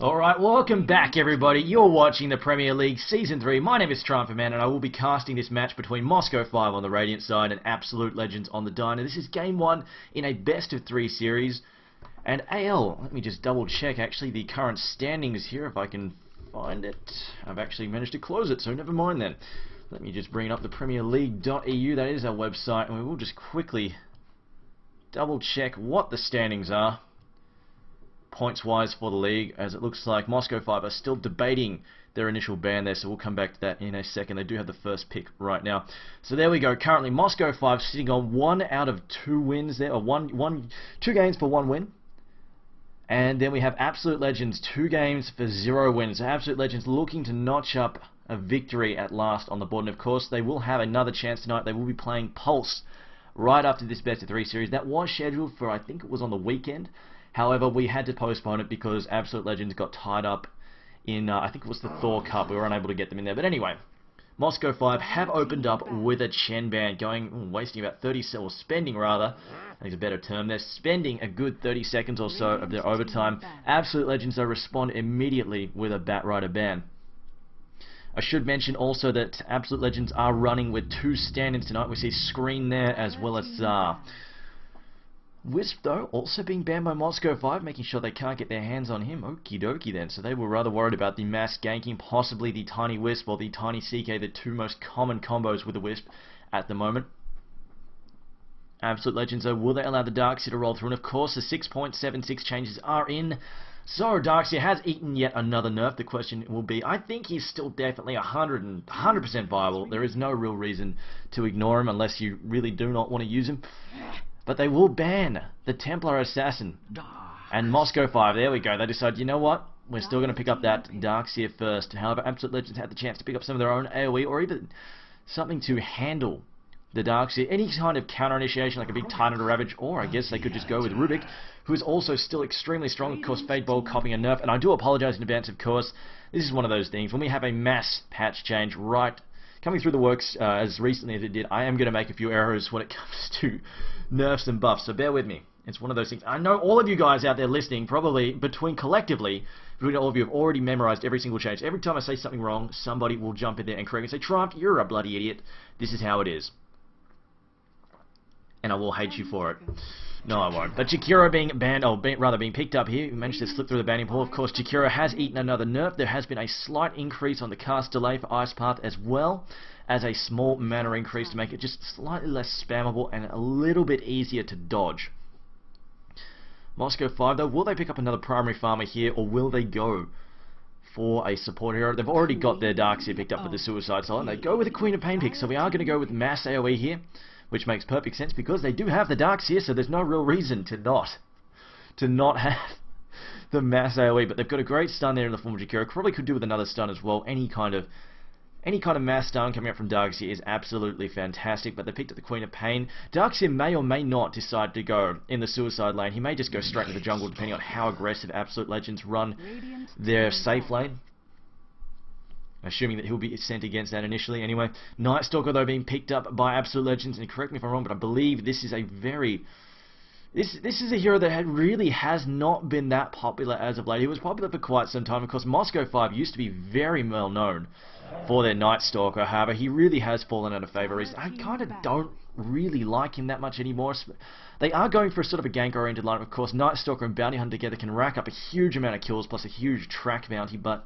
Alright, welcome back everybody. You're watching the Premier League Season 3. My name is Triumpher Man and I will be casting this match between Moscow 5 on the Radiant side and Absolute Legends on the Diner. This is game 1 in a best of 3 series. And AL, let me just double check actually the current standings here if I can find it. I've actually managed to close it, so never mind then. Let me just bring up the premierleague.eu, that is our website, and we will just quickly double check what the standings are points wise for the league, as it looks like Moscow 5 are still debating their initial ban there, so we'll come back to that in a second. They do have the first pick right now. So there we go. Currently Moscow 5 sitting on 1 out of 2 wins there, or 2 games for 1 win. And then we have Absolute Legends 2 games for 0 wins. So Absolute Legends looking to notch up a victory at last on the board, and of course they will have another chance tonight. They will be playing Pulse right after this best of 3 series. That was scheduled for, I think it was on the weekend. However, we had to postpone it because Absolute Legends got tied up in, I think it was the Thor Cup. We were unable to get them in there. But anyway, Moscow 5 have opened up with a Chen ban, wasting about 30 seconds, or spending rather, I think it's a better term. They're spending a good 30 seconds or so of their overtime. Absolute Legends, though, respond immediately with a Batrider ban. I should mention also that Absolute Legends are running with 2 stand-ins tonight. We see Screen there as well as Tsar. Wisp, though, also being banned by Moscow 5, making sure they can't get their hands on him. Okie dokie then. So they were rather worried about the mass ganking, possibly the Tiny Wisp or the Tiny CK, the 2 most common combos with the Wisp at the moment. Absolute Legends, though, will they allow the Darkseer to roll through? And of course, the 6.76 changes are in. So Darkseer has eaten yet another nerf. The question will be, I think he's still definitely 100% viable. There is no real reason to ignore him unless you really do not want to use him. But they will ban the Templar Assassin. And Moscow 5, there we go. They decide, you know what? We're still going to pick up that Darkseer first. However, Absolute Legends had the chance to pick up some of their own AoE or even something to handle the Darkseer. Any kind of counter initiation like a big Titan or Ravage, or I guess they could just go with Rubik, who is also still extremely strong. Of course, Fade Bolt copying a nerf. And I do apologize in advance, of course. This is one of those things. When we have a mass patch change right coming through the works as recently as it did, I am going to make a few errors when it comes to nerfs and buffs, so bear with me. It's one of those things. I know all of you guys out there listening, probably collectively, between all of you have already memorized every single change. Every time I say something wrong, somebody will jump in there and correct me and say, Trump, you're a bloody idiot. This is how it is. And I will hate you for it. No, I won't. But Jakiro being banned, or rather being picked up here, we managed to slip through the banning pool. Of course, Jakiro has eaten another nerf. There has been a slight increase on the cast delay for Ice Path, as well as a small mana increase to make it just slightly less spammable and a little bit easier to dodge. Moscow 5, though, will they pick up another primary farmer here, or will they go for a support hero? They've already got their Darkseer picked up with the Suicide Soul, and they go with a Queen of Pain pick, so we are going to go with mass AoE here, which makes perfect sense because they do have the Darkseer, so there's no real reason to not have the mass AoE. But they've got a great stun there in the form of Jakiro. Probably could do with another stun as well. Any kind of mass stun coming up from Darkseer is absolutely fantastic. But they picked up the Queen of Pain. Darkseer may or may not decide to go in the Suicide lane. He may just go straight to the jungle, depending on how aggressive Absolute Legends run their safe lane. Assuming that he'll be sent against that initially. Anyway, Night Stalker, though, being picked up by Absolute Legends, and correct me if I'm wrong, but I believe this is a this is a hero that really has not been that popular as of late. He was popular for quite some time. Of course, Moscow 5 used to be very well known for their Night Stalker. However, he really has fallen out of favour. I kind of don't really like him that much anymore. They are going for a sort of a gank-oriented line. Of course, Night Stalker and Bounty Hunter together can rack up a huge amount of kills, plus a huge track bounty, but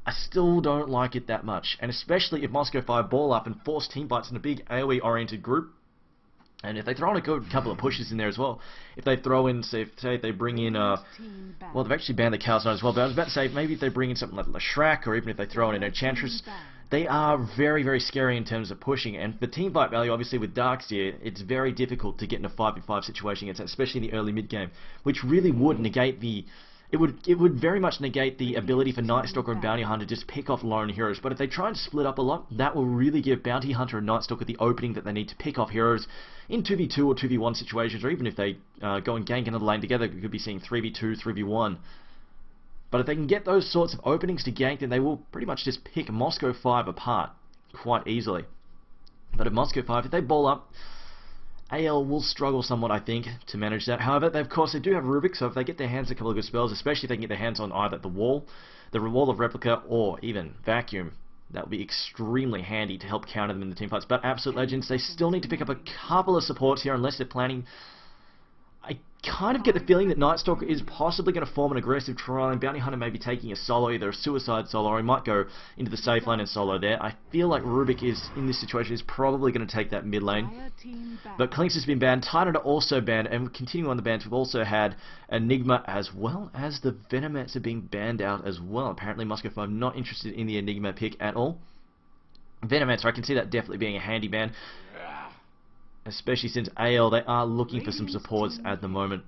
I still don't like it that much, and especially if Moscow 5 ball up and force team fights in a big AoE-oriented group, and if they throw in a good couple of pushes in there as well. If they throw in, say they bring in, well, they've actually banned the Chaos Knight as well, but I was about to say, maybe if they bring in something like Lashrak, or even if they throw in an Enchantress, they are very, very scary in terms of pushing, and the team fight value, obviously with Darkseer, it's very difficult to get in a 5v5 situation against that, especially in the early mid-game, which really would negate the It would very much negate the ability for Night Stalker and Bounty Hunter to just pick off lone heroes. But if they try and split up a lot, that will really give Bounty Hunter and Night Stalker the opening that they need to pick off heroes in 2v2 or 2v1 situations, or even if they go and gank another lane together, we could be seeing 3v2, 3v1. But if they can get those sorts of openings to gank, then they will pretty much just pick Moscow 5 apart quite easily. But if Moscow 5, if they ball up, AL will struggle somewhat, I think, to manage that. However, they, of course, they do have Rubik, so if they get their hands on a couple of good spells, especially if they can get their hands on either the Wall of Replica, or even Vacuum, that would be extremely handy to help counter them in the team fights. But Absolute Legends, they still need to pick up a couple of supports here, unless they're planning... I kind of get the feeling that Night Stalker is possibly going to form an aggressive trial, and Bounty Hunter may be taking a solo, either a suicide solo, or he might go into the safe lane and solo there. I feel like Rubik is, in this situation, is probably going to take that mid lane. But Clinks has been banned, Titan are also banned, and continuing on the bans, we've also had Enigma as well as the Venomets are being banned out as well. Apparently Moscow 5 not interested in the Enigma pick at all. Venomets, I can see that definitely being a handy ban, especially since AL, they are looking for some supports at the moment.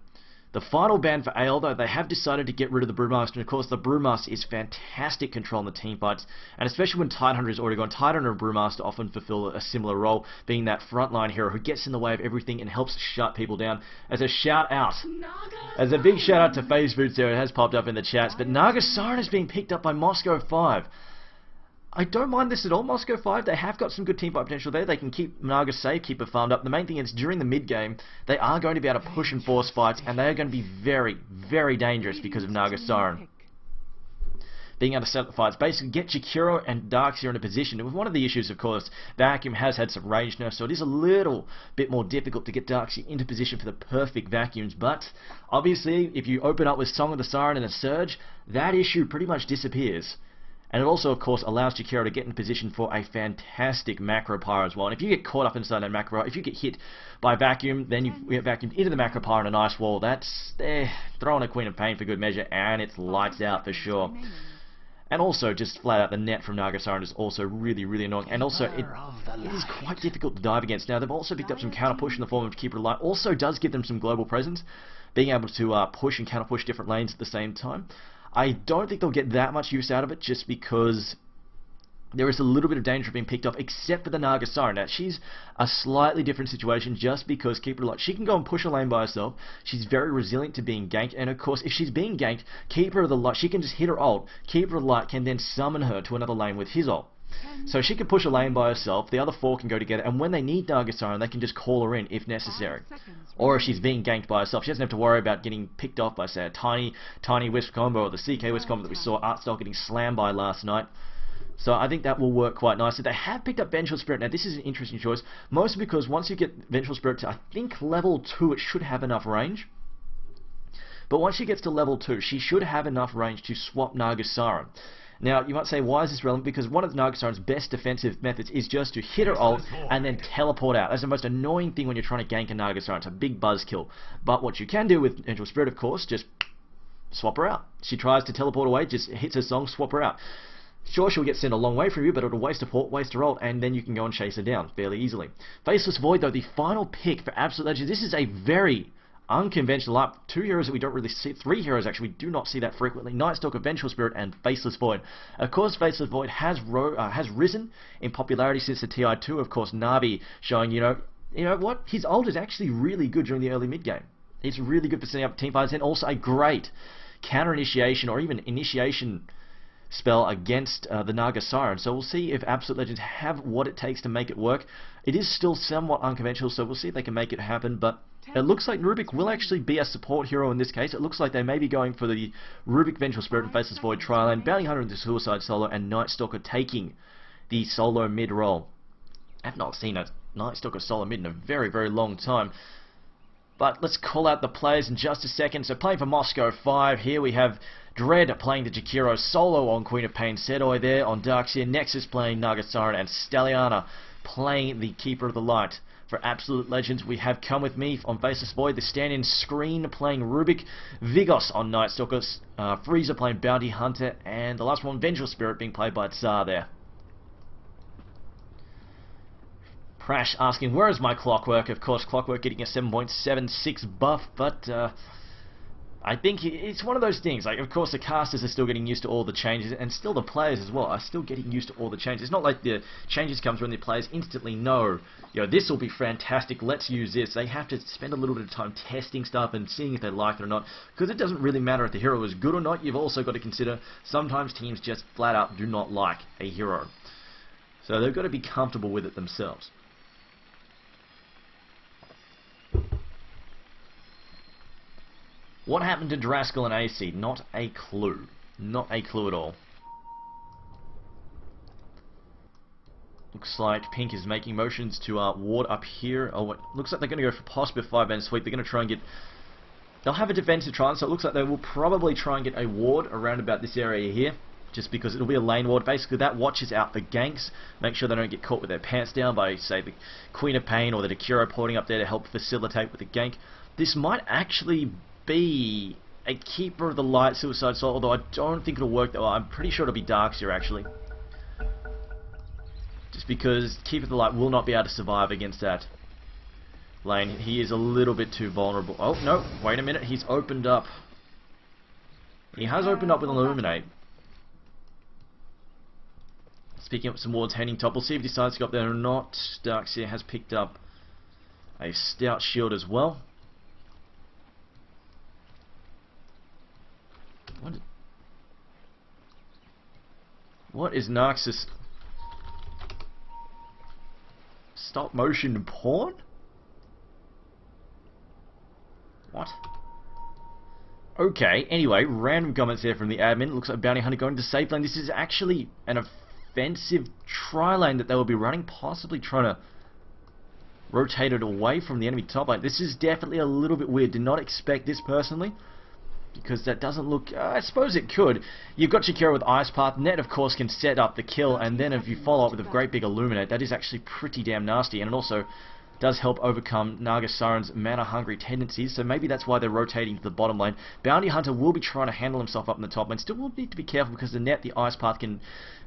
The final ban for AL, though, they have decided to get rid of the Brewmaster, and of course the Brewmaster is fantastic control in the team fights, and especially when Tidehunter is already gone. Tidehunter and Brewmaster often fulfill a similar role, being that frontline hero who gets in the way of everything and helps shut people down. As a shout out, as a big shout out to FaZe Boots there, it has popped up in the chats, but Naga Siren is being picked up by Moscow 5. I don't mind this at all, Moscow 5. They have got some good teamfight potential there. They can keep Naga safe, keep it farmed up. The main thing is, during the mid-game, they are going to be able to push and force fights, and they are going to be very, very dangerous because of Naga Siren. Being able to set up the fights, basically get Jakiro and Darkseer in a position. With one of the issues, of course, Vacuum has had some range nerfs, so it is a little bit more difficult to get Darkseer into position for the perfect vacuums. But, obviously, if you open up with Song of the Siren and a Surge, that issue pretty much disappears. And it also, of course, allows Jakiro to get in position for a fantastic macro pyro as well. And if you get caught up inside that macro, if you get hit by Vacuum, then you get vacuumed into the macro pyro and a nice wall. That's throwing a Queen of Pain for good measure, and it's lights out for sure. And also, just flat out, the net from Naga Siren is also really, really annoying. And also, it is quite difficult to dive against. Now, they've also picked up some counter push in the form of Keeper of Light. Also does give them some global presence, being able to push and counter push different lanes at the same time. I don't think they'll get that much use out of it, just because there is a little bit of danger of being picked off, except for the Naga Siren. Now, she's a slightly different situation, just because Keeper of Light, she can go and push a lane by herself. She's very resilient to being ganked, and of course, if she's being ganked, Keeper of the Light, she can just hit her ult. Keeper of the Light can then summon her to another lane with his ult. So she can push a lane by herself, the other four can go together, and when they need Naga Siren, they can just call her in if necessary. Or if she's being ganked by herself, she doesn't have to worry about getting picked off by, say, a tiny Wisp combo, or the CK Wisp combo that we saw Artstyle getting slammed by last night. So I think that will work quite nicely. They have picked up Vengeful Spirit. Now, this is an interesting choice, mostly because once you get Vengeful Spirit to, I think, level 2, it should have enough range. But once she gets to level 2, she should have enough range to swap Naga Siren. Now, you might say, why is this relevant? Because one of the Naga Siren's best defensive methods is just to hit her ult and then teleport out. That's the most annoying thing when you're trying to gank a Naga Siren. It's a big buzzkill. But what you can do with Vengeful Spirit, of course, just swap her out. She tries to teleport away, just hits her song, swap her out. Sure, she'll get sent a long way from you, but it'll waste a port, waste her ult, and then you can go and chase her down fairly easily. Faceless Void, though, the final pick for Absolute Legends. This is a very unconventional up. 2 heroes that we don't really see, 3 heroes actually, we do not see that frequently. Night Stalker, Vengeful Spirit, and Faceless Void. Of course, Faceless Void has risen in popularity since the TI2. Of course, Navi showing, you know what? His ult is actually really good during the early mid game. It's really good for setting up team fights, and also a great counter initiation or even initiation spell against the Naga Siren. So we'll see if Absolute Legends have what it takes to make it work. It is still somewhat unconventional, so we'll see if they can make it happen, but it looks like Rubik will actually be a support hero in this case. It looks like they may be going for the Rubik Vengeful Spirit and Faceless Void trial, and Bounty Hunter into Suicide solo, and Night Stalker taking the solo mid role. I've not seen a Night Stalker solo mid in a very, very long time. But let's call out the players in just a second. So playing for Moscow 5, here we have Dread playing the Jakiro solo on Queen of Pain, Sedoy there on Darkseer, Nexus playing Naga Siren, and Stelliana playing the Keeper of the Light. For Absolute Legends, we have Come With Me on Faceless Void, the stand-in Screen playing Rubik, Vigos on Night Stalker, Freezer playing Bounty Hunter, and the last one, Vengeful Spirit, being played by Tsar there. Prash asking, where is my Clockwork? Of course, Clockwork getting a 7.76 buff, but I think it's one of those things. Like, of course, the casters are still getting used to all the changes, and still the players as well are still getting used to all the changes. It's not like the changes come through and the players instantly know, you know, this will be fantastic, let's use this. They have to spend a little bit of time testing stuff and seeing if they like it or not, because it doesn't really matter if the hero is good or not. You've also got to consider sometimes teams just flat out do not like a hero. So they've got to be comfortable with it themselves. What happened to Draskell and AC? Not a clue. Not a clue at all. Looks like Pink is making motions to ward up here. Oh, it looks like they're going to go for possibly a 5-man sweep. They're going to try and get... They'll have a defensive try, so it looks like they will probably try and get a ward around about this area here. Just because it'll be a lane ward. Basically, that watches out the ganks. Make sure they don't get caught with their pants down by, say, the Queen of Pain or the Dakiro porting up there to help facilitate with the gank. This might actually be a Keeper of the Light Suicide Soul, although I don't think it'll work that well. I'm pretty sure it'll be Darkseer, actually. Just because Keeper of the Light will not be able to survive against that lane. He is a little bit too vulnerable. Oh, no, wait a minute. He's opened up. He has opened up with Illuminate. Picking up some wards heading top. We'll see if he decides to go up there or not. Darkseer has picked up a stout shield as well. What is Narxus? Stop motion porn? What? Okay, anyway, random comments there from the admin. Looks like Bounty Hunter going to safe lane. This is actually an offensive tri-lane that they will be running, possibly trying to rotate it away from the enemy top lane. This is definitely a little bit weird. Did not expect this personally, because that doesn't look... I suppose it could. You've got Shakira with Ice Path. Net, of course, can set up the kill, and then if you follow up with a great big Illuminate, that is actually pretty damn nasty, and it also does help overcome Naga Siren's mana-hungry tendencies, so maybe that's why they're rotating to the bottom lane. Bounty Hunter will be trying to handle himself up in the top lane. Still will need to be careful because the Net, the Ice Path, can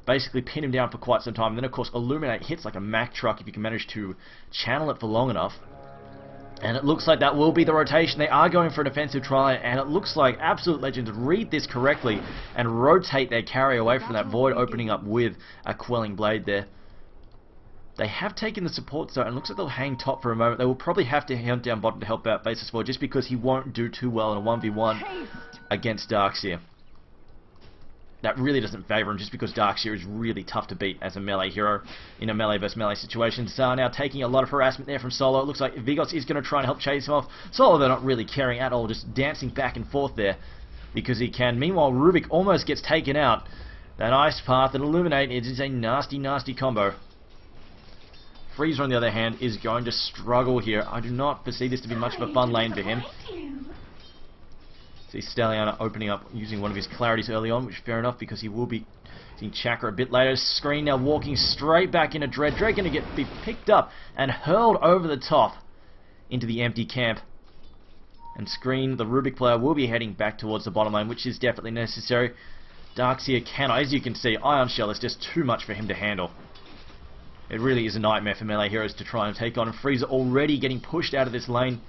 basically pin him down for quite some time. And then, of course, Illuminate hits like a Mack truck if you can manage to channel it for long enough. And it looks like that will be the rotation. They are going for an offensive try, and it looks like Absolute Legends read this correctly and rotate their carry away from that void, opening up with a Quelling Blade there. They have taken the support zone, and it looks like they'll hang top for a moment. They will probably have to hunt down bottom to help out Basis Void, just because he won't do too well in a 1v1 against Darkseer. That really doesn't favour him, just because Darkseer is really tough to beat as a melee hero in a melee versus melee situation. Zar now taking a lot of harassment there from Solo. It looks like Vigos is going to try and help chase him off. Solo, they're not really caring at all, just dancing back and forth there because he can. Meanwhile, Rubik almost gets taken out. That Ice Path and Illuminate, it is a nasty, nasty combo. Freezer, on the other hand, is going to struggle here. I do not foresee this to be much of a fun lane for him. See Stelliana opening up using one of his clarities early on, which fair enough because he will be using Chakra a bit later. Screen now walking straight back into Dread. Dread going to be picked up and hurled over the top into the empty camp. And Screen, the Rubik player, will be heading back towards the bottom lane, which is definitely necessary. Darkseer cannot, as you can see, Ion Shell is just too much for him to handle. It really is a nightmare for melee heroes to try and take on. Freezer already getting pushed out of this lane.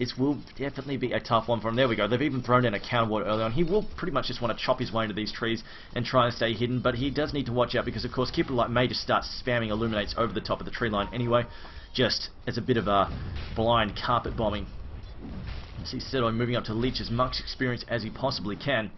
This will definitely be a tough one for him. There we go. They've even thrown in a counter ward early on. He will pretty much just want to chop his way into these trees and try and stay hidden, but he does need to watch out because, of course, Keeper of the Light may just start spamming Illuminates over the top of the tree line anyway, just as a bit of a blind carpet bombing. You see Seto moving up to leech as much experience as he possibly can.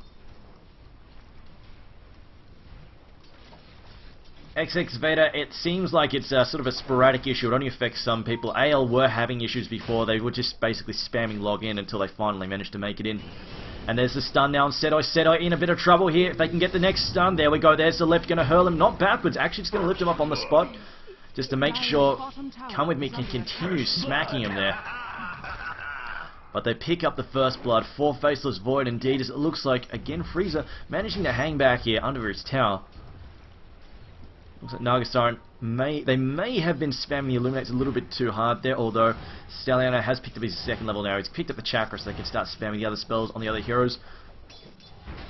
XX Vader, it seems like it's sort of a sporadic issue. It only affects some people. AL were having issues before. They were just basically spamming login until they finally managed to make it in. And there's the stun now on Seto. Seto in a bit of trouble here. If they can get the next stun, there we go. There's the left, going to hurl him, not backwards. Actually, just going to lift him up on the spot. Just to make sure Come With Me can continue smacking him there. But they pick up the first blood for Faceless Void indeed, as it looks like, again, Freezer managing to hang back here under his tower. Looks like Naga Siren may have been spamming the Illuminates a little bit too hard there, although Stelliana has picked up his second level now. He's picked up the Chakra so they can start spamming the other spells on the other heroes.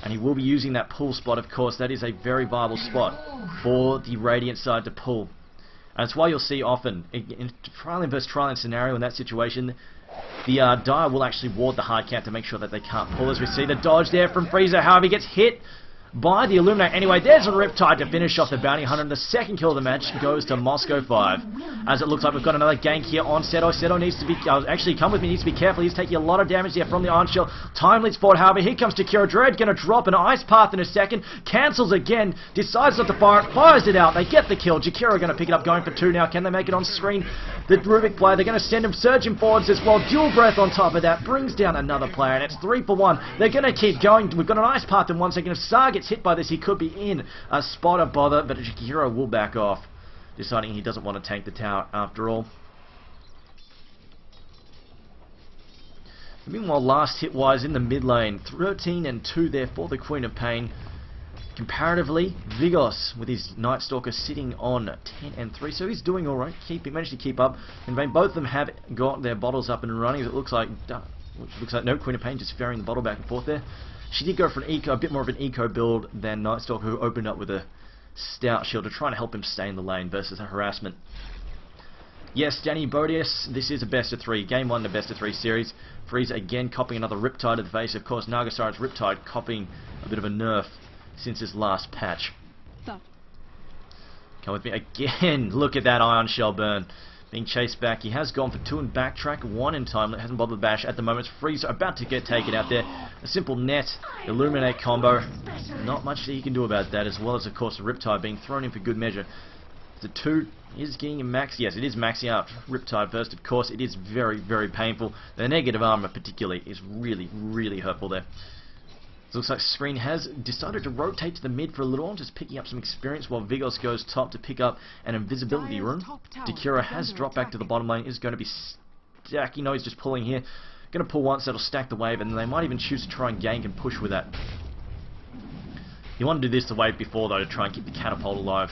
And he will be using that pull spot, of course. That is a very viable spot for the Radiant side to pull. And it's why you'll see often, in Trial versus Trial scenario in that situation, the Dire will actually ward the hard count to make sure that they can't pull. As we see the dodge there from Freezer, however, he gets hit by the Illuminate. Anyway, there's a Riptide to finish off the Bounty Hunter, and the second kill of the match goes to Moscow 5. As it looks like we've got another gank here on Seto. Seto needs to be, actually, Come With Me needs to be careful. He's taking a lot of damage there from the Iron Shell. Time leads forward, however, here comes Takira Dread, going to drop an Ice Path in a second, cancels again, decides not to fire it, fires it out, they get the kill. Jakira going to pick it up, going for 2 now. Can they make it on screen? the Rubik player. They're going to send him surging forwards as well. Dual breath on top of that brings down another player, and it's 3 for 1. They're going to keep going. We've got an ice path in 1 second. If Sar gets hit by this, he could be in a spot of bother, but Jakiro will back off, deciding he doesn't want to tank the tower after all. Meanwhile, last hit-wise in the mid lane, 13 and 2 there for the Queen of Pain. Comparatively, Vigos with his Night Stalker sitting on 10 and 3, so he's doing alright. He managed to keep up. In vain, both of them have got their bottles up and running. It looks like no Queen of Pain just ferrying the bottle back and forth there. She did go for an eco, a bit more of an eco build than Night Stalker, who opened up with a stout shield to try and help him stay in the lane versus a harassment. Yes, Danny Bodius, this is a best of 3. Game 1 the best of 3 series. Freeze again copying another Riptide to the face. Of course, Nagasaur's Riptide copying a bit of a nerf since his last patch. Stop. Come with me again. Look at that Ion Shell burn. Being chased back. He has gone for 2 and backtrack, 1 in time. Hasn't bothered the bash at the moment. Freeze about to get taken out there. A simple net, Illuminate combo. Not much that he can do about that, as well as, of course, the Riptide being thrown in for good measure. The 2 is getting a max. Yes, it is maxing out Riptide first. Of course, it is very, very painful. The negative armor, particularly, is really, really hurtful there. It looks like Screen has decided to rotate to the mid for a little while, just picking up some experience while Vigos goes top to pick up an invisibility rune. Dakura has dropped back to the bottom lane, is going to be stacking. No, he's just pulling here. Going to pull once, that'll stack the wave, and they might even choose to try and gank and push with that. You want to do this the wave before, though, to try and keep the catapult alive.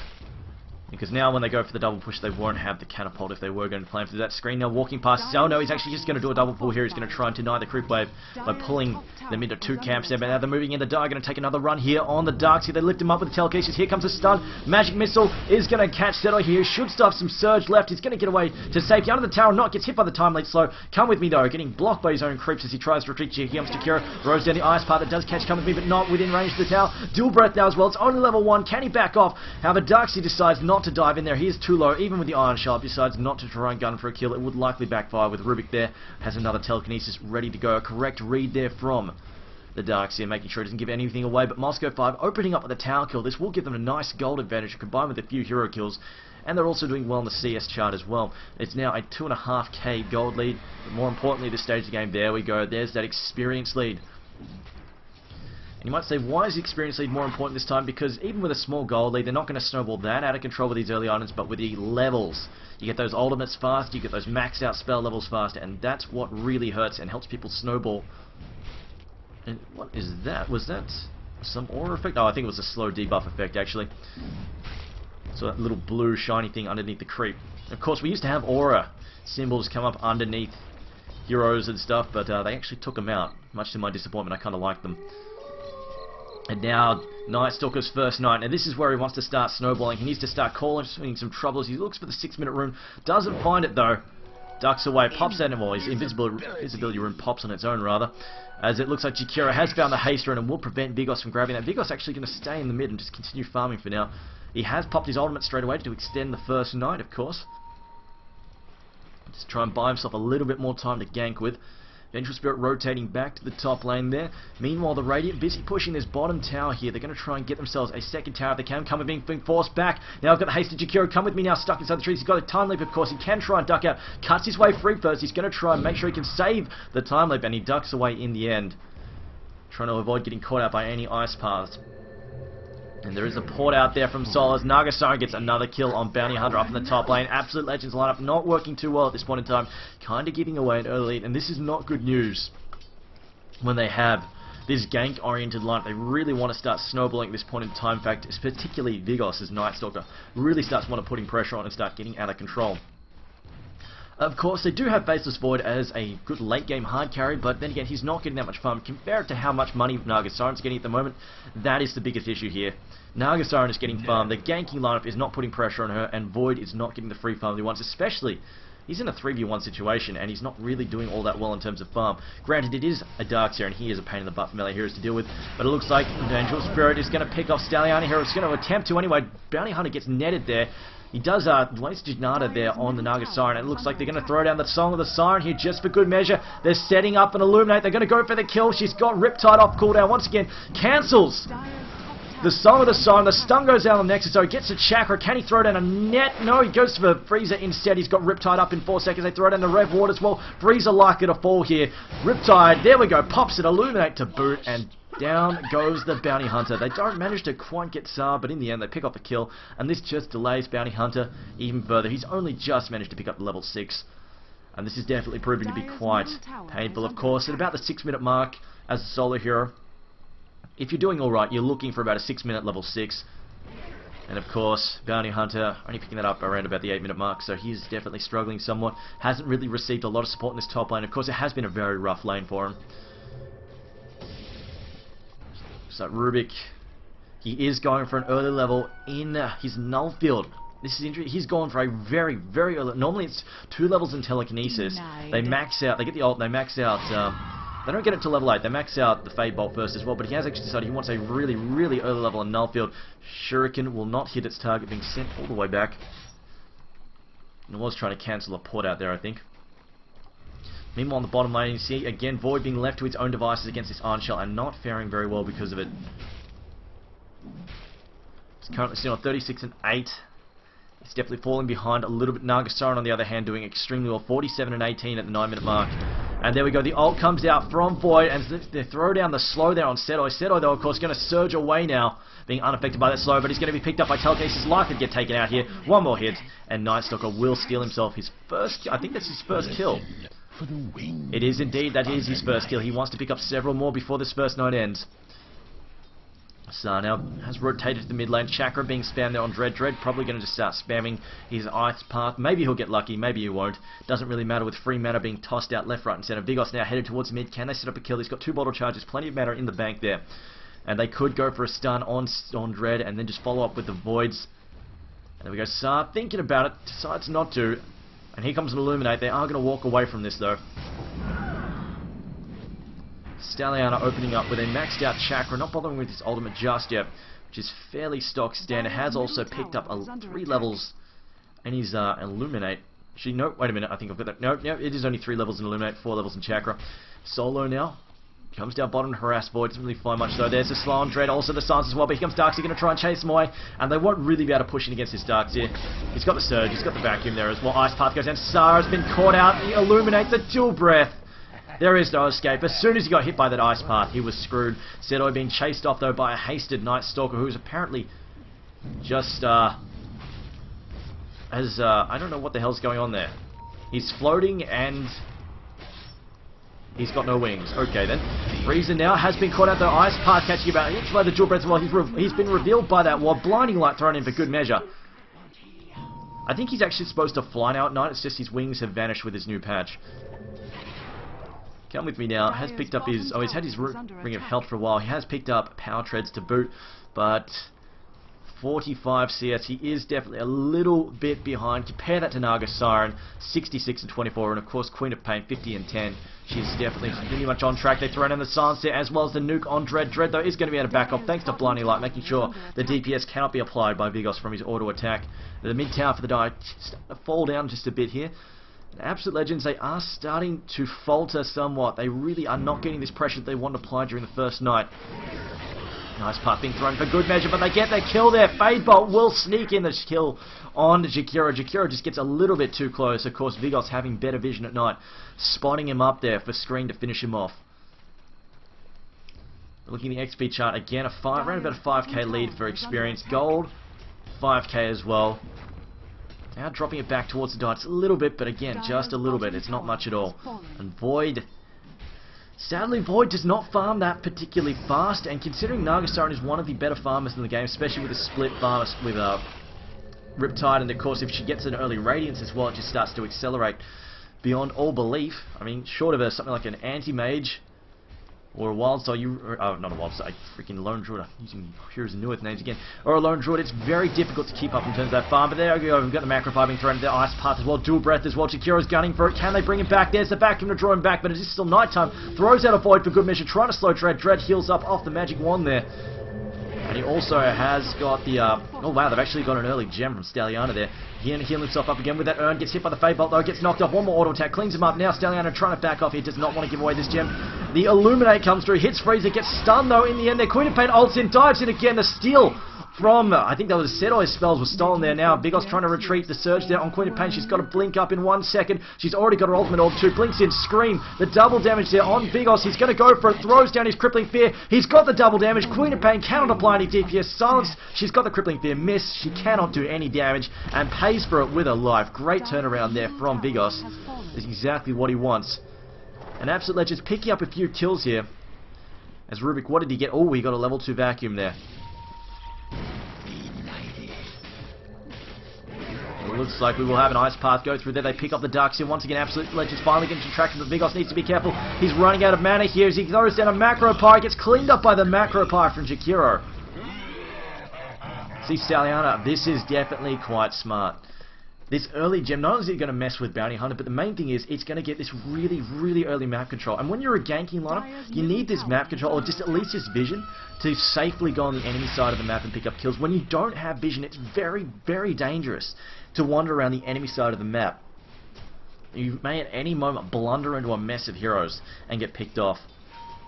Because now when they go for the double push, they won't have the catapult if they were going to plan through that screen. Now walking past, oh no, he's actually just going to do a double pull here. He's going to try and deny the creep wave by pulling them into 2 camps there. But now they're moving in the dark, going to take another run here on the dark. See, they lift him up with the telekinesis. Here comes a stun. Magic Missile is going to catch Seto here. Should stuff some surge left. He's going to get away to safety under the tower. Not gets hit by the time late slow. Come with me though, getting blocked by his own creeps as he tries to retreat. Here comes Takira. Throws down the ice part that does catch Come with me, but not within range of the tower. Dual breath now as well. It's only level 1. Can he back off? However, Darkseid decides not to dive in there. He is too low, even with the Iron Sharp. Decides not to try and gun for a kill. It would likely backfire with Rubik there. Has another telekinesis ready to go. A correct read there from the Darkseid, making sure it doesn't give anything away. But Moscow 5 opening up with a tower kill. This will give them a nice gold advantage combined with a few hero kills. And they're also doing well in the CS chart as well. It's now a 2.5k gold lead. But more importantly, this stage of the game, there we go. There's that experience lead. And you might say, why is the experience lead more important this time? Because even with a small gold lead, they're not going to snowball that out of control with these early items, but with the levels. You get those ultimates fast, you get those maxed out spell levels fast, and that's what really hurts and helps people snowball. And what is that? Was that some aura effect? Oh, I think it was a slow debuff effect, actually. So that little blue shiny thing underneath the creep. Of course, we used to have aura symbols come up underneath heroes and stuff, but they actually took them out. Much to my disappointment, I kind of liked them. And now, Night Stalker's first night. Now this is where he wants to start snowballing. He needs to start calling some troubles. He looks for the 6-minute rune. Doesn't find it though. Ducks away. Pops at him. Well, his invisibility rune pops on its own rather. As it looks like Jakira has found the haste rune and will prevent Vigos from grabbing that. Vigos actually going to stay in the mid and just continue farming for now. He has popped his ultimate straight away to extend the first night, of course. Just try and buy himself a little bit more time to gank with. Vengeful Spirit rotating back to the top lane there. Meanwhile, the Radiant busy pushing this bottom tower here. They're going to try and get themselves a second tower if they can. Come with being forced back. Now I've got the hasted Jakiro. Come with me now, stuck inside the trees. He's got a time leap, of course. He can try and duck out. Cuts his way free first. He's going to try and make sure he can save the time leap, and he ducks away in the end. Trying to avoid getting caught out by any ice paths. And there is a port out there from Solas. Nagasara gets another kill on Bounty Hunter up in the top lane. Absolute Legends lineup not working too well at this point in time. Kind of giving away an early lead, and this is not good news when they have this gank-oriented lineup. They really want to start snowballing at this point in time. In fact, it's particularly Vigos as Night Stalker really starts want to putting pressure on and start getting out of control. Of course, they do have Faceless Void as a good late-game hard carry, but then again, he's not getting that much farm. Compare it to how much money Nagasaren's getting at the moment. That is the biggest issue here. Nagasaren is getting farm. The ganking lineup is not putting pressure on her, and Void is not getting the free farm he wants, especially he's in a 3v1 situation, and he's not really doing all that well in terms of farm. Granted, it is a Darkseid, and he is a pain in the butt for melee heroes to deal with, but it looks like Vengeful Spirit is going to pick off Stalliani here. It's going to attempt to anyway. Bounty Hunter gets netted there. He does waste Janata there on the Naga Siren. It looks like they're going to throw down the Song of the Siren here just for good measure. They're setting up an Illuminate. They're going to go for the kill. She's got Riptide off cooldown once again. Cancels The Song of the Siren. The stun goes down on the Nexus, so he gets a Chakra. Can he throw down a net? No, he goes for Frieza instead. He's got Riptide up in 4 seconds. They throw down the Rev Ward as well. Frieza likely to fall here. Riptide, there we go, pops it. Illuminate to boot, and down goes the Bounty Hunter. They don't manage to quite get Saab, but in the end they pick up the kill, and this just delays Bounty Hunter even further. He's only just managed to pick up the level 6, and this is definitely proving to be quite painful, of course. At about the 6-minute mark, as a solo hero, if you're doing alright, you're looking for about a 6-minute level 6. And of course, Bounty Hunter only picking that up around about the 8-minute mark, so he's definitely struggling somewhat. Hasn't really received a lot of support in this top lane. Of course, it has been a very rough lane for him. So Rubik, he is going for an early level in his null field. This is interesting. He's gone for a very, very early. Normally it's 2 levels in telekinesis. They max out. They get the ult. They max out. They don't get it to level 8. They max out the Fade Bolt first as well. But he has actually decided he wants a really, really early level in null field. Shuriken will not hit its target, being sent all the way back. And it was trying to cancel a port out there, I think. Meanwhile, on the bottom lane, you see, again, Void being left to its own devices against this Iron Shell and not faring very well because of it. It's currently still on 36 and 8. It's definitely falling behind a little bit. Nagasaran, on the other hand, doing extremely well. 47 and 18 at the 9-minute mark. And there we go. The ult comes out from Void, and they throw down the slow there on Seto. Seto, though, of course, going to surge away now, being unaffected by that slow, but he's going to be picked up by telekinesis. Likely to get taken out here. One more hit, and Night Stalker will steal himself his first. I think that's his first kill. It is indeed, that is his first kill. He wants to pick up several more before this first night ends. So now has rotated to the mid lane. Chakra being spammed there on Dread. Dread probably going to just start spamming his Ice Path. Maybe he'll get lucky, maybe he won't. Doesn't really matter with free mana being tossed out left, right and center. Vigos now headed towards mid. Can they set up a kill? He's got 2 bottle charges, plenty of mana in the bank there. And they could go for a stun on Dread and then just follow up with the Voids. And there we go. Saar thinking about it, decides not to. And here comes an Illuminate. They are going to walk away from this though. Stalliana opening up with a maxed out Chakra, not bothering with his ultimate just yet, which is fairly stock standard. Has also picked up 3 levels in his Illuminate. Actually, no, wait a minute, I think I've got that. No, it is only 3 levels in Illuminate, 4 levels in Chakra. Solo now. Comes down bottom to harass Void, doesn't really find much though. There's the slow on Dread, also the silence as well, but here comes Darkseid, going to try and chase him away, and they won't really be able to push in against this Darkseid. He's got the Surge, he's got the Vacuum there as well. Ice Path goes down, Saar has been caught out, he illuminates the dual breath. There is no escape. As soon as he got hit by that Ice Path, he was screwed. Seto being chased off though by a hasted Night Stalker, who's apparently just, I don't know what the hell's going on there. He's floating and he's got no wings. Okay then. Frieza now has been caught out. The Ice Path catching about hit by the dual breath as well. He's been revealed by that wall. Blinding Light thrown in for good measure. I think he's actually supposed to fly now at night. It's just his wings have vanished with his new patch. Come with me now. Has picked up his... Oh, he's had his Ring of Health for a while. He has picked up Power Treads to boot, but 45 CS. He is definitely a little bit behind. Compare that to Naga Siren, 66 and 24, and of course Queen of Pain, 50 and 10. She's definitely pretty much on track. They throw down the silence there, as well as the nuke on Dread. Dread, though, is going to be able to back off thanks to Blinding Light, making sure the DPS cannot be applied by Vigos from his auto attack. The mid tower for the die starting to fall down just a bit here. Absolute Legends, they are starting to falter somewhat. They really are not getting this pressure that they want to apply during the first night. Nice Path being thrown for good measure, but they get their kill there. Fade Bolt will sneak in the kill on Jakiro. Jakiro just gets a little bit too close. Of course, Vigos having better vision at night, spotting him up there for screen to finish him off. Looking at the XP chart again, around about a 5k lead for experience. Gold, 5k as well. Now dropping it back towards the dice a little bit, but again, just a little bit. It's not much at all. And Void, sadly, Void does not farm that particularly fast, and considering Nagasaran is one of the better farmers in the game, especially with a split farm with Riptide, and of course if she gets an early Radiance as well, it just starts to accelerate beyond all belief. I mean, short of something like an Anti-Mage, or a Wild Star, not a Wild Star, a freaking Lone Druid, I'm using Heroes and Newest names again, or a Lone Druid, it's very difficult to keep up in terms of that farm, but there we go, we've got the Macro Fire being thrown into the Ice Path as well, Dual Breath as well, Chikiro's gunning for it, can they bring him back? There's the Vacuum to draw him back, but it is still nighttime, throws out a Void for good measure, trying to slow Dread, Dread heals up off the Magic Wand there, and he also has got the, oh wow, they've actually got an early gem from Stalliana there. He heals himself up again with that urn, gets hit by the Fade Bolt though, gets knocked off, one more auto attack, cleans him up. Now Stalliana trying to back off, he does not want to give away this gem. The Illuminate comes through, hits Freezer, gets stunned though in the end there. Queen of Pain ults in, dives in again, the steal from, I think that was Setoi's spells were stolen there now. Bigos trying to retreat, the surge there on Queen of Pain. She's got to blink up in 1 second. She's already got her ultimate orb too. Blinks in, scream. The double damage there on Bigos. He's going to go for it, throws down his crippling fear. He's got the double damage. Queen of Pain cannot apply any DPS. Silence. She's got the crippling fear. Miss. She cannot do any damage and pays for it with her life. Great turnaround there from Bigos. Is exactly what he wants. And Absolute Legends picking up a few kills here. As Rubik, what did he get? Oh, he got a level 2 vacuum there. Looks like we will have an Ice Path go through there. They pick up the Darkseer. Once again, Absolute Legends finally getting traction, but Bigos needs to be careful. He's running out of mana here as he throws down a Macro Pyre. Gets cleaned up by the Macro Pyre from Jakiro. See, Stalliana, this is definitely quite smart. This early gem, not only is it going to mess with Bounty Hunter, but the main thing is it's going to get this really, really early map control. And when you're a ganking lineup, you need this map control, or just at least this vision, to safely go on the enemy side of the map and pick up kills. When you don't have vision, it's very, very dangerous to wander around the enemy side of the map. You may at any moment blunder into a mess of heroes and get picked off.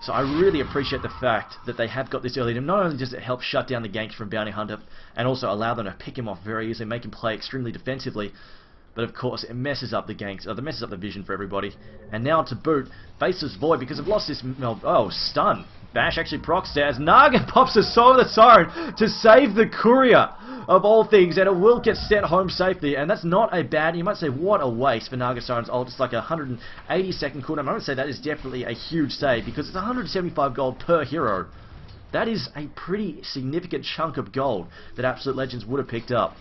So I really appreciate the fact that they have got this early. And not only does it help shut down the ganks from Bounty Hunter and also allow them to pick him off very easily, make him play extremely defensively, but of course it messes up the ganks, it messes up the vision for everybody. And now to boot, faces Void because I've lost this, oh, stun. Bash actually procs there as Naga pops a Soul of the Siren to save the courier of all things, and it will get sent home safely. And that's not a bad, you might say, what a waste for Naga Siren's ult. It's like a 180-second cooldown. I would say that is definitely a huge save because it's 175 gold per hero. That is a pretty significant chunk of gold that Absolute Legends would have picked up.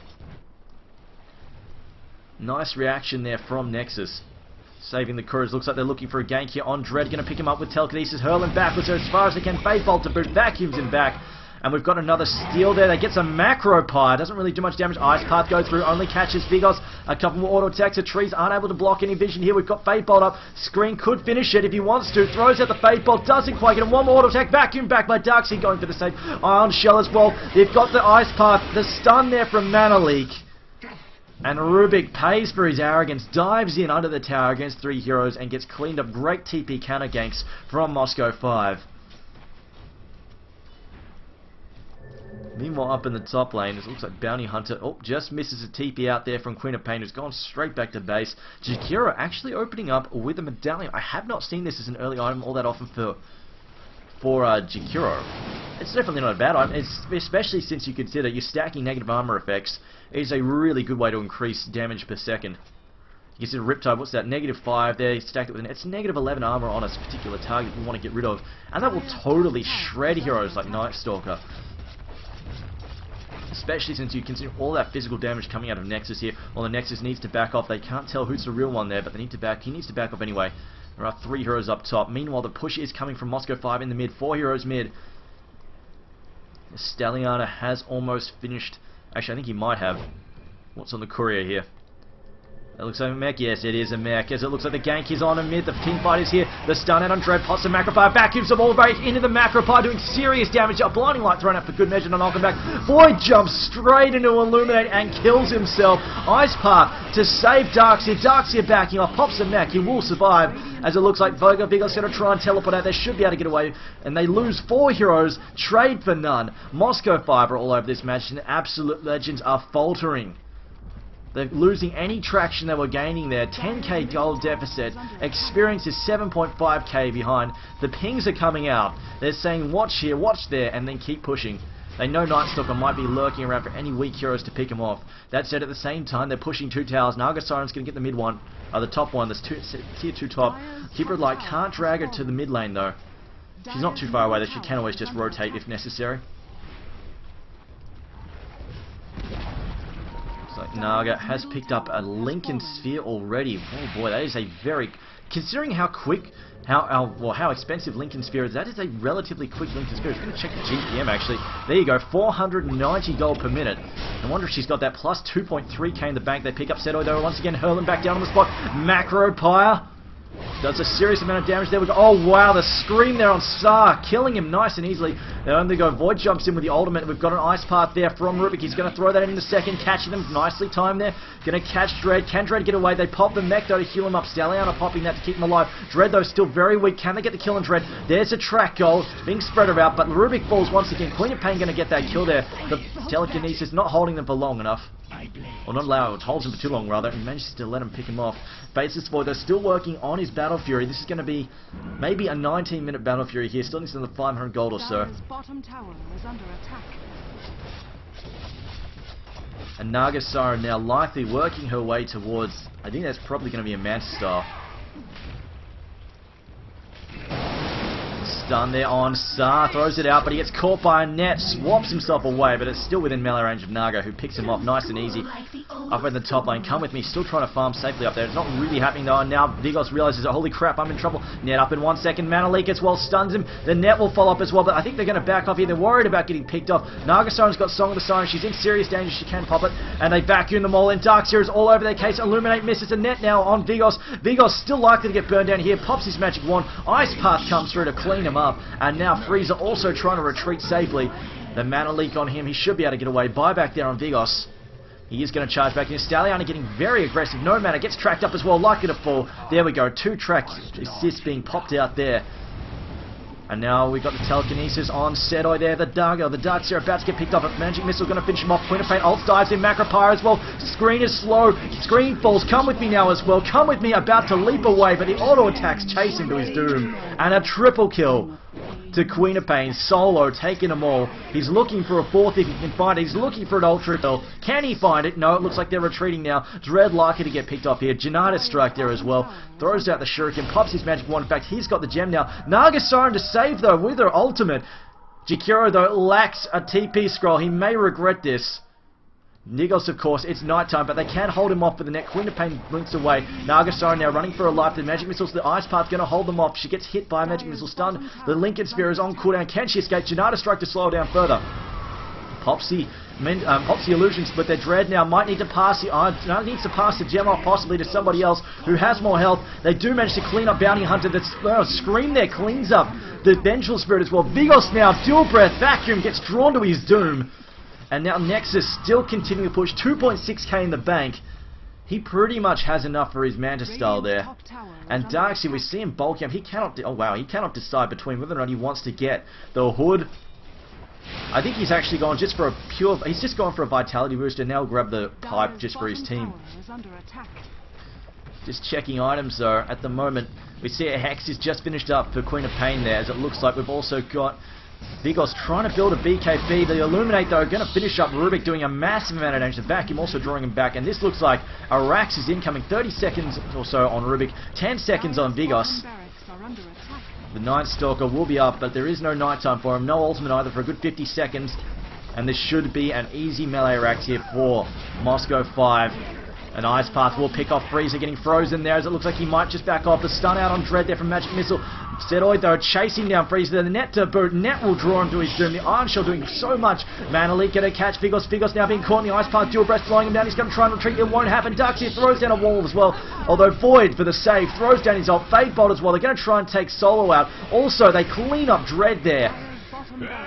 Nice reaction there from Nexus. Saving the Couriers. Looks like they're looking for a gank here on Dread. Going to pick him up with Telekinesis. Hurling backwards as far as they can. Fade Bolt to boot. Vacuums him back. And we've got another steal there. They get some Macro Pyre. Doesn't really do much damage. Ice Path go through. Only catches Bigos. A couple more auto attacks. The trees aren't able to block any vision here. We've got Fade Bolt up. Screen could finish it if he wants to. Throws out the Fade Bolt. Doesn't quite get him. One more auto attack. Vacuum back by Darkseer going for the save. Ion Shell as well. They've got the Ice Path. The stun there from Mana Leak. And Rubik pays for his arrogance, dives in under the tower against 3 heroes and gets cleaned up. Great TP counter ganks from Moscow 5. Meanwhile, up in the top lane, it looks like Bounty Hunter, just misses a TP out there from Queen of Pain, who's gone straight back to base. Jakiro actually opening up with a medallion. I have not seen this as an early item all that often for Jakiro. It's definitely not a bad item, especially since you consider you're stacking negative armor effects. It is a really good way to increase damage per second. You consider Riptide, what's that, -5 there, you stacked it with it's -11 armor on a particular target you want to get rid of. And that will totally shred heroes like Night Stalker. Especially since you consider all that physical damage coming out of Nexus here. Well, the Nexus needs to back off. They can't tell who's the real one there, but he needs to back off anyway. There are 3 heroes up top. Meanwhile, the push is coming from Moscow 5 in the mid. 4 heroes mid. Stalliana has almost finished. Actually, I think he might have. What's on the courier here? It looks like a mech. Yes, it is a mech. As it looks like the gank is on a mid. The team fight is here. The stun out on Dread. Pots the Macro Pyre. Vacuums them all right into the Macro Pyre, doing serious damage. A blinding light thrown out for good measure to knock him back. Void jumps straight into Illuminate and kills himself. Ice Path to save Darkseer. Darkseer backing off. Pops the mech. He will survive. As it looks like Vigor's going to try and teleport out. They should be able to get away. And they lose 4 heroes. Trade for none. Moscow 5 are all over this match. And Absolute Legends are faltering. They're losing any traction they were gaining there. 10k gold deficit. Experience is 7.5k behind. The pings are coming out. They're saying watch here, watch there, and then keep pushing. They know Night Stalker might be lurking around for any weak heroes to pick him off. That said, at the same time, they're pushing 2 towers. Naga Siren's going to get the mid one. The top one. There's tier 2 top. Keeper of Light can't drag her to the mid lane though. She's not too far away. That she can always just rotate if necessary. Like Naga has picked up a Lincoln Sphere already. Oh boy, that is a very, considering how quick, how expensive Lincoln Sphere is, that is a relatively quick Lincoln Sphere. I'm going to check the GPM actually. There you go, 490 gold per minute. I wonder if she's got that plus 2.3k in the bank. They pick up Setoi though, once again hurling back down on the spot. Macro Pyre. Does a serious amount of damage there. We go. Oh wow, the scream there on Star, killing him nice and easily. They only go. Void jumps in with the ultimate. We've got an ice path there from Rubik. He's going to throw that in a second, catching them nicely timed there. Going to catch Dread. Can Dread get away? They pop the mech though to heal him up. Stalliana popping that to keep him alive. Dread though still very weak. Can they get the kill on Dread? There's a track goal being spread about, but Rubik falls once again. Queen of Pain going to get that kill there. The telekinesis not holding them for long enough. Or not allowed, it holds him for too long rather, and manages to let him pick him off. Basis Void, they're still working on his Battle Fury. This is going to be maybe a 19-minute Battle Fury here. Still needs another 500 gold or so. Bottom tower is under attack. And Nagasara now likely working her way towards, I think that's probably going to be a Manta Star. Stun there on Star, throws it out, but he gets caught by a net, swaps himself away, but it's still within melee range of Naga, who picks him off nice and easy. Up in the top lane, come with me, still trying to farm safely up there. It's not really happening though, and now Vigos realizes, oh, holy crap, I'm in trouble. Net up in 1 second, Mana Leak as well, stuns him. The net will follow up as well, but I think they're going to back off here. They're worried about getting picked off. Nagasaren's got Song of the Siren, she's in serious danger, she can pop it, and they vacuum them all in. Darkseer is all over their case, Illuminate misses the net now on Vigos. Vigos still likely to get burned down here, pops his magic wand, Ice Path comes through to clean him up, and now Frieza also trying to retreat safely. The Mana Leak on him, he should be able to get away. Buyback there on Vigos. He is going to charge back in. Stalliana getting very aggressive. No mana, gets tracked up as well, likely to fall. There we go, 2 track assists being popped out there. And now we've got the telekinesis on Sedoi there. The Darkseer about to get picked up. A magic missile going to finish him off. Queen of Pain ult dives in. Macropyre as well. Screen is slow. Screen falls. Come with me now as well. Come with me. About to leap away, but the auto attacks chase him to his doom. And a triple kill to Queen of Pain. Solo taking them all. He's looking for a 4th if he can find it. He's looking for an ultra kill. Can he find it? No, it looks like they're retreating now. Dread likely to get picked off here. Janata strike there as well. Throws out the shuriken. Pops his magic wand. In fact, he's got the gem now. Nagasaren to save though with her ultimate. Jakiro though lacks a TP scroll. He may regret this. Nigos, of course, it's nighttime, but they can hold him off with the net. Queen of Pain blinks away. Nagasaren now running for her life. The magic missiles, the ice path going to hold them off. She gets hit by a magic missile, stunned. The Lincoln Sphere is on cooldown. Can she escape? Janata strike to slow her down further. Popsy illusions, but their Dread now might need to pass the needs to pass the gem off possibly to somebody else who has more health. They do manage to clean up Bounty Hunter. That's Scream there cleans up the Vengeful Spirit as well. Vigos now dual breath vacuum gets drawn to his doom. And now Nexus still continuing to push. 2.6k in the bank. He pretty much has enough for his Manta style there. And Darkseer, we see him bulking up. He cannot decide between whether or not he wants to get the hood. I think he's actually gone just for a pure. He's just gone for a vitality boost and now grab the pipe just for his team. Just checking items though. At the moment, we see a Hex is just finished up for Queen of Pain there. As it looks like we've also got Vigos trying to build a BKB. The Illuminate though going to finish up Rubik, doing a massive amount of damage. The vacuum also drawing him back, and this looks like Arax is incoming. 30 seconds or so on Rubik, 10 seconds on Vigos. The Night Stalker will be up, but there is no nighttime for him. No ultimate either for a good 50 seconds, and this should be an easy melee Arax here for Moscow 5. An Ice Path will pick off Frieza, getting frozen there as it looks like he might just back off. The stun out on Dread there from Magic Missile. Sedoi though chasing down Frieza. The net to boot. Net will draw him to his doom. The Iron Shell doing so much. Mana Leak going to catch Vigos. Vigos now being caught in the Ice Path. Dual Breath slowing him down. He's going to try and retreat. It won't happen. Darkseer throws down a wall as well. Although Void for the save. Throws down his ult. Fade Bolt as well. They're going to try and take Solo out. Also, they clean up Dread there.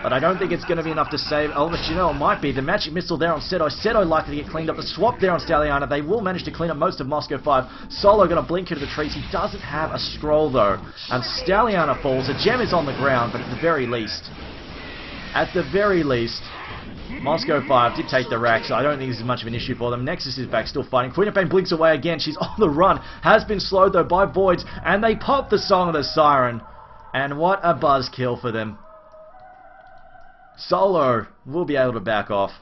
But I don't think it's going to be enough to save. Oh, but you know, it might be. The Magic Missile there on Sedoi. Sedoi likely to get cleaned up. The swap there on Stalliana. They will manage to clean up most of Moscow 5. Solo going to blink into the trees. He doesn't have a scroll, though. And Stalliana falls. A gem is on the ground, but at the very least, Moscow 5 did take the rack, so I don't think this is much of an issue for them. Nexus is back, still fighting. Queen of Pain blinks away again. She's on the run. Has been slowed, though, by Voids. And they pop the Song of the Siren. And what a buzzkill for them. Solo will be able to back off.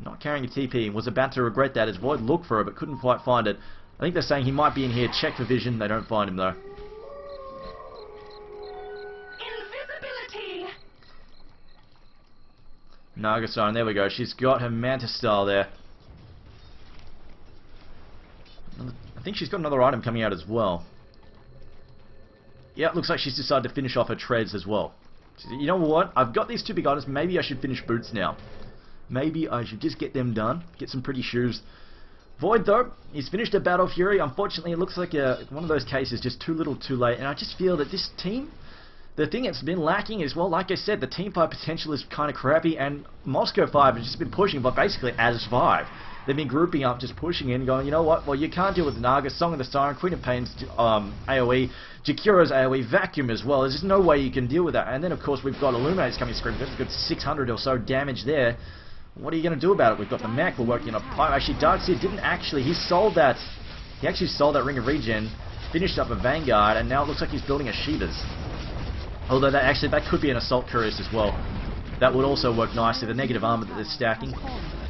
Not carrying a TP. Was about to regret that as Void looked for it but couldn't quite find it. I think they're saying he might be in here. Check for vision. They don't find him though. Invisibility. Nagasaren, there we go. She's got her Manta style there. I think she's got another item coming out as well. Yeah, it looks like she's decided to finish off her treads as well. You know what? I've got these 2 big items. Maybe I should finish boots now. Maybe I should just get them done. Get some pretty shoes. Void, though, he's finished a Battle Fury. Unfortunately, it looks like one of those cases, just too little too late. And I just feel that this team, the thing that's been lacking is, well, like I said, the team fight potential is kind of crappy, and Moscow 5 has just been pushing, but basically as 5. They've been grouping up, just pushing in, going, you know what, well, you can't deal with Naga, Song of the Siren, Queen of Pain's AoE, Jakira's AoE, Vacuum as well. There's just no way you can deal with that. And then, of course, we've got Illuminates coming screaming. That's a good 600 or so damage there. What are you going to do about it? We've got the mech, we're working on a pipe. Actually, Darkseer didn't actually, he actually sold that Ring of Regen, finished up a Vanguard, and now it looks like he's building a Shivas. Although that could be an Assault Couriers as well. That would also work nicely, the negative armor that they're stacking.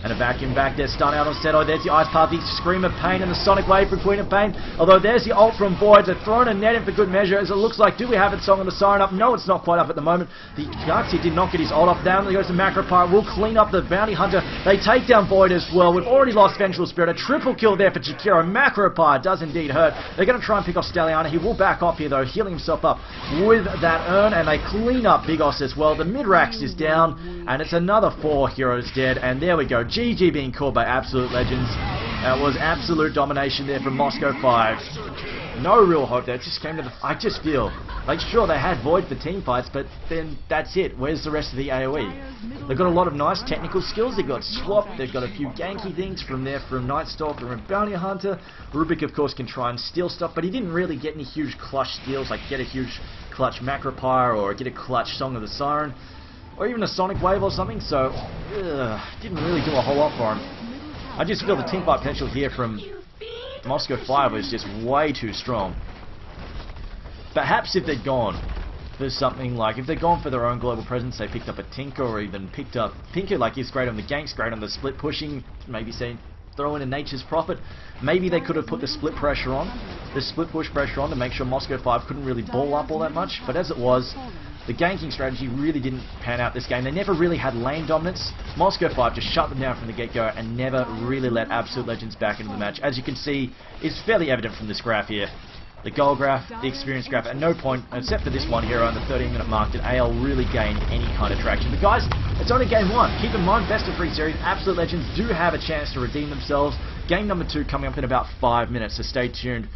And a Vacuum back there, stun out on set. Oh, there's the Ice Path, the Scream of Pain, and the Sonic Wave from Queen of Pain. Although there's the ult from Void. They're throwing a net in for good measure, as it looks like. Do we have it? Song of the Siren up? No, it's not quite up at the moment. The Darkseer did not get his ult off. Down there goes the Macro Pirate. Will clean up the Bounty Hunter. They take down Void as well. We've already lost Vengeful Spirit. A triple kill there for Jakiro. Macro Pirate does indeed hurt. They're going to try and pick off Stalliana. He will back off here, though, healing himself up with that urn, and they clean up Bigos as well. The mid-rax is down, and it's another 4 heroes dead, and there we go. GG being called by Absolute Legends. That was absolute domination there from Moscow 5. No real hope there. It just came to the... I just feel like, sure, they had Void for team fights, but then that's it. Where's the rest of the AoE? They've got a lot of nice technical skills. They've got Swap. They've got a few ganky things from Night Stalker and Bounty Hunter. Rubik, of course, can try and steal stuff, but he didn't really get any huge clutch steals, like get a huge clutch Macro Pyre or get a clutch Song of the Siren, or even a Sonic Wave or something, so didn't really do a whole lot for him. I just feel the team fight potential here from Moscow 5 was just way too strong. Perhaps if they'd gone for something like, if they'd gone for their own global presence, they picked up a Tinker, or even picked up Tinker, like he's great on the ganks, great on the split pushing, maybe say throw in a Nature's Prophet. Maybe they could have put the split pressure on, the split push pressure on, to make sure Moscow 5 couldn't really ball up all that much, but as it was, the ganking strategy really didn't pan out this game. They never really had lane dominance. Moscow 5 just shut them down from the get-go and never really let Absolute Legends back into the match. As you can see, it's fairly evident from this graph here. The goal graph, the experience graph, at no point, except for this one here on the 13-minute mark, did AL really gain any kind of traction. But guys, it's only game 1. Keep in mind, best of 3 series, Absolute Legends do have a chance to redeem themselves. Game number 2 coming up in about 5 minutes, so stay tuned.